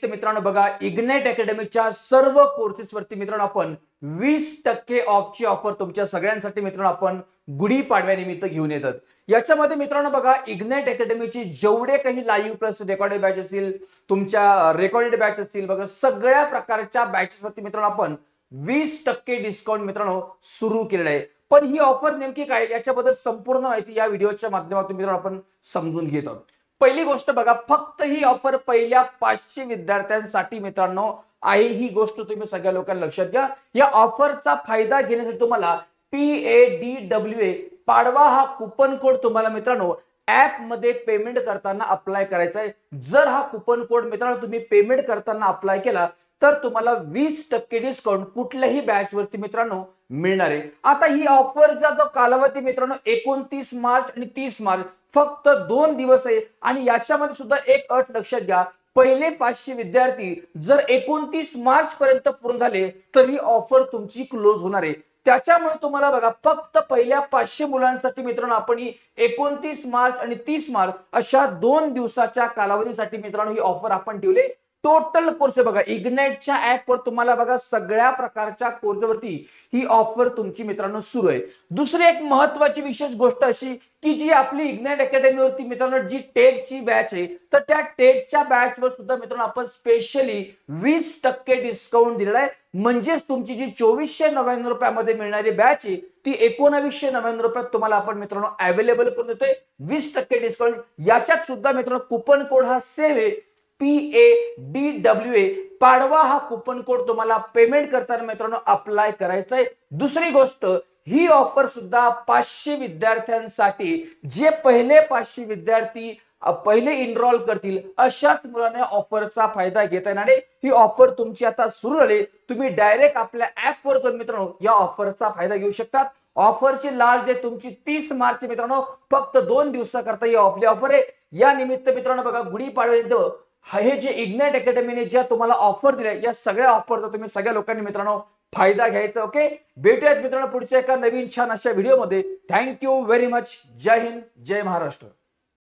निमित्त मित्रांनो बघा इग्नाइट अकॅडमीच्या सर्व कोर्सेस वरती मित्रांनो आपण 20% ऑफची ऑफर तुमच्या सगळ्यांसाठी मित्रांनो आपण गुढीपाडव्यानिमित्त घेऊन येतात। याच्यामध्ये मित्रांनो बघा इग्नाइट अकॅडमीची जेवढे काही लाईव्ह प्लस रेकॉर्डेड बॅच असतील, तुमच्या रेकॉर्डेड बॅच असतील, बघा सगळ्या प्रकारच्या बॅचेस वरती मित्रांनो आपण 20% डिस्काउंट मित्रांनो सुरू केलेलं आहे। पण ही ऑफर नेमकी काय याच्याबद्दल संपूर्ण माहिती या व्हिडिओच्या माध्यमातून मित्रांनो आपण समजून घेत आहोत। पहिली गोष्ट बघा, फक्त ही ऑफर पहिल्या 500 विद्यार्थ्यांसाठी मित्रांनो आहे। ही गोष्ट तुम्ही सगळ्या लोकांना लक्षात घ्या। या ऑफरचा फायदा घेण्यासाठी तुम्हाला PADWA पाडवा हा कुपन कोड तुम्हाला मित्रांनो ऍप मध्ये पेमेंट करताना अप्लाय करायचा आहे। जर हा कुपन कोड मित्रांनो तुम्ही पेमेंट करताना अप्लाय केला तर तुम्हाला 20% डिस्काउंट कुठल्याही बॅच वरती मित्रांनो मिळणार आहे। आता ही ऑफरचा जो कालावधी मित्रांनो 29 मार्च आणि 30 मार्च फक्त 2 दिवस आहे। आणि याच्यामध्ये सुद्धा एक अट लक्षात घ्या, पहिले 500 विद्यार्थी जर 29 मार्च पर्यंत पूर्ण झाले तर ही ऑफर तुमची क्लोज होणार आहे। त्याच्यामुळे तुम्हाला बघा फक्त पहिल्या 500 मुलांसाठी मित्रांनो आपण ही 29 मार्च आणि 30 मार्च अशा 2 दिवसाच्या कालावधीसाठी मित्रांनो ही ऑफर आपण ठेवली। टोटल कोर्स बघा इग्नाइटच्या ऍप वर तुम्हाला बघा सगळ्या प्रकारच्या कोर्सवरती ही ऑफर तुमची मित्रांनो सुरू आहे। दुसरी एक महत्त्वाची विशेष गोष्ट अशी की जी आपली इग्नाइट अकॅडमी वरती मित्रांनो जी टेटची बॅच आहे तर त्या टेटच्या बॅच वर सुद्धा मित्रांनो आपण स्पेशली 20% डिस्काउंट दिलेला आहे। म्हणजेच तुमची जी 2499 रुपयामध्ये मिळणारी बॅच आहे ती 1999 रुपयात तुम्हाला आपण मित्रांनो अवेलेबल करून देतोय 20% डिस्काउंट। याच्यात सुद्धा मित्रांनो कुपन कोड हा सेव आहे PADWA पाडवा हा कुपन कोड तुम्हाला पेमेंट करताना मित्रांनो अप्लाय करायचा आहे। दुसरी गोष्ट ही ऑफर सुद्धा 500 विद्यार्थ्यांसाठी जे पहिले 500 विद्यार्थी पहिले इनरोल करतील अशाच मुलांना ऑफरचा फायदा घेता येणार आहे। ही ऑफर तुमची आता सुरू झाली, तुम्ही डायरेक्ट आपल्या ऍप वर जाऊन मित्रांनो या ऑफरचा फायदा घेऊ शकतात। ऑफरची लास्ट डेट तुमची 30 मार्च मित्रांनो, फक्त 2 दिवसाकरता ही ऑफर आहे। या निमित्त मित्रांनो बघा गुढीपाडव्यानिमित्त हे जे इग्नाइट अकॅडमीने ज्या तुम्हाला ऑफर दिल्या या सगळ्या ऑफरचा तुम्ही सगळ्या लोकांनी मित्रांनो फायदा घ्यायचा। ओके, भेटूयात मित्रांनो पुढच्या एका नवीन छान अशा व्हिडिओमध्ये। Thank you very much. जय हिंद, जय महाराष्ट्र।